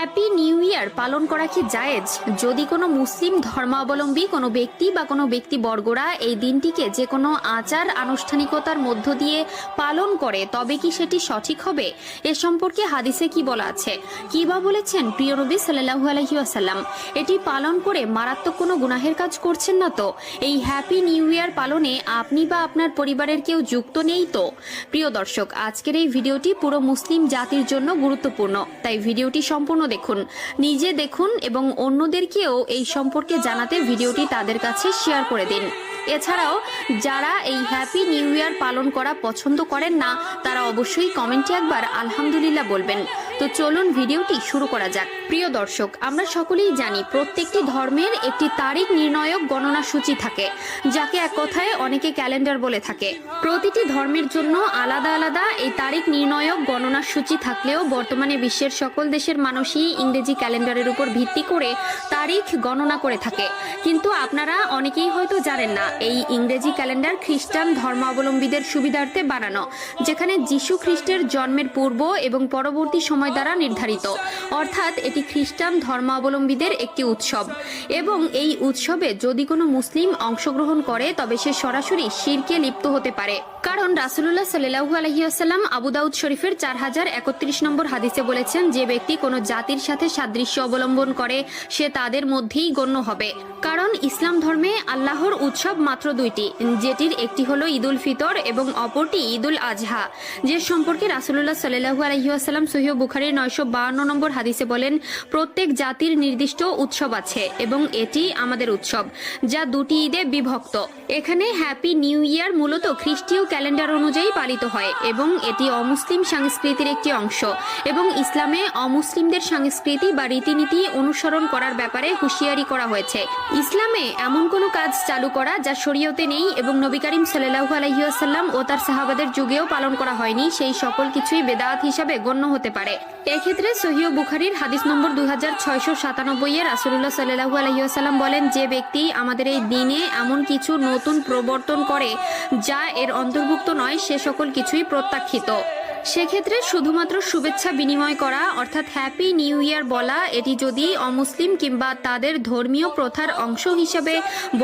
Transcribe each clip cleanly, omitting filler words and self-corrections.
Happy new year পালন করা কি জায়েজ? যদি কোনো মুসলিম ধর্মাবলম্বী কোনো ব্যক্তি বা কোনো ব্যক্তিবর্গরা এই দিনটিকে যে কোনো আচার আনুষ্ঠানিকতার মধ্য দিয়ে পালন করে তবে কি সেটি সঠিক হবে? এ সম্পর্কে হাদিসে কি বলা আছে, কি বা বলেছেন প্রিয় নবী সাল্লাল্লাহু আলাইহি ওয়াসাল্লাম? এটি পালন করে মারাত্মক কোনো গুনাহের কাজ করছেন না তো? এই হ্যাপি নিউ ইয়ার পালনে আপনি বা আপনার পরিবারের কেউ যুক্ত নেই তো? প্রিয় দর্শক, আজকের এই ভিডিওটি পুরো মুসলিম জাতির জন্য গুরুত্বপূর্ণ, তাই ভিডিওটি সম্পূর্ণ দেখুন, নিজে দেখুন এবং অন্যদেরকেও এই সম্পর্কে জানাতে ভিডিওটি তাদের কাছে শেয়ার করে দিন। এছাড়াও যারা এই হ্যাপি নিউ ইয়ার পালন করা পছন্দ করেন না তারা অবশ্যই কমেন্টে একবার আলহামদুলিল্লাহ বলবেন। তো চলুন ভিডিওটি শুরু করা যাক। প্রিয় দর্শক, আমরা সকলেই জানি প্রত্যেকটি ধর্মের একটি তারিখ নির্ণায়ক গণনা সূচি থাকে, যাকে এক কথায় অনেকে ক্যালেন্ডার বলে থাকে। প্রতিটি ধর্মের জন্য আলাদা আলাদা এই তারিখ নির্ণায়ক গণনা সূচি থাকলেও বর্তমানে বিশ্বের সকল দেশের মানুষই ইংরেজি ক্যালেন্ডারের উপর ভিত্তি করে তারিখ গণনা করে থাকে। কিন্তু আপনারা অনেকেই হয়তো জানেন না, এই ইংরেজি ক্যালেন্ডার খ্রিস্টান ধর্মাবলম্বীদের সুবিধার্থে বানানো, যেখানে যীশু খ্রিস্টের জন্মের পূর্ব এবং পরবর্তী সময় দ্বারা নির্ধারিত। অর্থাৎ এটি খ্রিস্টান ধর্মাবলম্বীদের একটি উৎসব, এবং এই উৎসবে যদি কোনো মুসলিম অংশগ্রহণ করে তবে সে সরাসরি শিরকে লিপ্ত হতে পারে। কারণ রাসূলুল্লাহ সাল্লাল্লাহু আলাইহি ওয়াসাল্লাম আবু দাউদ শরীফের 4031 নম্বর হাদিসে বলেছেন, যে ব্যক্তি কোনো জাতির সাথে সাদৃশ্য অবলম্বন করে সে তাদের মধ্যেই গণ্য হবে। কারণ ইসলাম ধর্মে আল্লাহর উৎসব মাত্র দুইটি, যেটির একটি হলো ঈদুল ফিতর এবং অপরটি ঈদুল আজহা, যে সম্পর্কে রাসূলুল্লাহ সাল্লাল্লাহু আলাইহি ওয়াসাল্লাম সহিহ বুখারীর 952 নম্বর হাদিসে বলেন, প্রত্যেক জাতির নির্দিষ্ট উৎসব আছে এবং এটি আমাদের উৎসব, যা দুটি ঈদে বিভক্ত। এখানে হ্যাপি নিউ ইয়ার মূলত খ্রিস্টীয় ক্যালেন্ডার অনুযায়ী পালিত হয় এবং এটি অমুসলিম সংস্কৃতির একটি অংশ, এবং ইসলামে অমুসলিমদের সংস্কৃতি বা রীতিনীতি অনুসরণ করার ব্যাপারে হুঁশিয়ারি করা হয়েছে। ইসলামে এমন কোনো কাজ চালু করা যা শরীয়তে নেই এবং নবী করিম সাল্লাল্লাহু আলাইহি ওয়াসাল্লাম ও তার সাহাবাদের যুগেও পালন করা হয়নি, সেই সকল কিছুই বেদাত হিসাবে গণ্য হতে পারে। এক্ষেত্রে সহিহ বুখারীর হাদিস নম্বর 2697 এ রাসূলুল্লাহ সাল্লাল্লাহু আলাইহি ওয়াসাল্লাম বলেন, যে ব্যক্তি আমাদের এই দিনে এমন কিছু নতুন প্রবর্তন করে যা এর অন্তর্ভুক্ত নয়, সে সকল কিছুই প্রত্যাখ্যিত। সেক্ষেত্রে শুধুমাত্র শুভেচ্ছা বিনিময় করা অর্থাৎ হ্যাপি নিউ ইয়ার বলা, এটি যদি অমুসলিম কিংবা তাদের ধর্মীয় প্রথার অংশ হিসেবে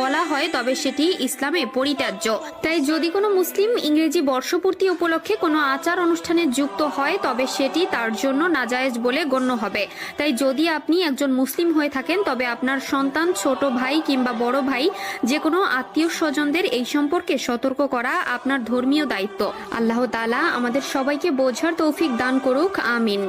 বলা হয় তবে সেটি ইসলামে পরিত্যাজ্য। তাই যদি কোনো মুসলিম ইংরেজি বর্ষপূর্তি উপলক্ষে কোনো আচার অনুষ্ঠানে যুক্ত হয় তবে সেটি তার জন্য নাজায়েজ বলে গণ্য হবে। তাই যদি আপনি একজন মুসলিম হয়ে থাকেন তবে আপনার সন্তান, ছোট ভাই কিংবা বড় ভাই, যে কোনো আত্মীয় স্বজনদের এই সম্পর্কে সতর্ক করা আপনার ধর্মীয় দায়িত্ব। আল্লাহ তাআলা আমাদের সবাইকে বোঝার তৌফিক দান করুক, আমিন।